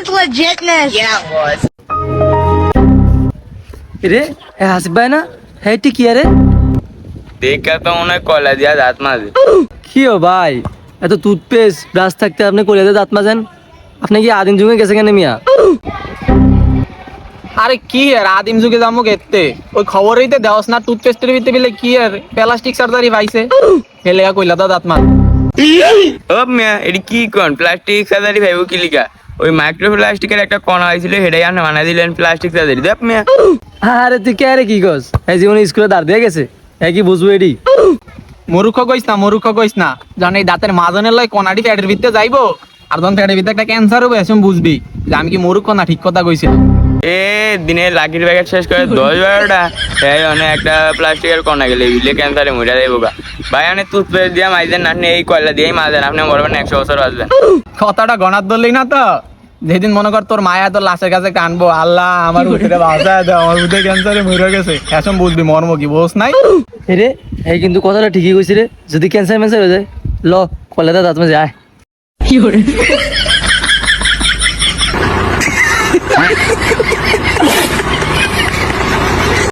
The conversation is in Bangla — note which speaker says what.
Speaker 1: was legitness. Yeah, it was.
Speaker 2: রে হাসিব ভাই না হ্যাঁ ঠিক কি আরে
Speaker 3: দেখা তো মনে হয় কলা দিয়া দাঁত মাঝে।
Speaker 2: কি ও ভাই এত টুথপেস্ট ব্রাশ থাকতে আপনি কলিয়াতে দাঁত মাজেন আপনি কি আদিম যুগে গেছে কেন মিয়া
Speaker 4: আরে কি আর আদিম যুগে যাবো গেতে ওই খবরেই তো দেওয়াস না টুথপেস্টের ভিতরে বিলে কি আর প্লাস্টিক সার্জারি পাইছে হেলে কইলা দা দাঁত মান
Speaker 3: ও মিয়া এটি কি কোন প্লাস্টিক সার্জারি ভাইব কি লিখা ওই মাইক্রো প্লাস্টিকের একটা কণা হয়েছিল সেটাই আপনি বানাই দিলেন প্লাস্টিক সার্জারি দেখ মিয়া।
Speaker 2: আরে তুই কে রে কি কস এই জীবনে স্কুলে দাঁড় দিয়ে গেছে এ কি বুঝবো এডি
Speaker 4: মূর্খ কইস না যখন এই দাঁতের মাজনের লাই কণাটি পেটের ভিতরে যাইবো আর যখন পেটের ভিতরে একটা ক্যান্সার হবে এসব বুঝবি যে আমি কি মূর্খ না ঠিক কথা কইছিলাম।
Speaker 3: এ দিনে লাকির প্যাকেট শেষ করে 10-12টা এই অনেক একটা প্লাস্টিকের কণা গেলে বিলে ক্যান্সারে মরে যাইব গা ভাই অনেক টুথপেস্ট দিয়ে মাইজেন না আপনি এই কয়লা দিয়েই মাজেন আপনি মরবেন 100 বছর বাঁচবেন।
Speaker 4: কথাটা গণার ধরলেই না তো যেদিন মনে কর তোর মায়া তোর লাশের কাছে কানবো আল্লাহ আমার উঠে বাঁচা দাও আমার উঠে ক্যান্সারে মরে গেছে এসব বুঝবি মর্ম কি বোস নাই।
Speaker 2: রে এই কিন্তু কথাটা ঠিকই কইছি রে যদি ক্যান্সার ম্যান্সার হয়ে যায় ল কলিয়াতে দাঁত মাজে আয়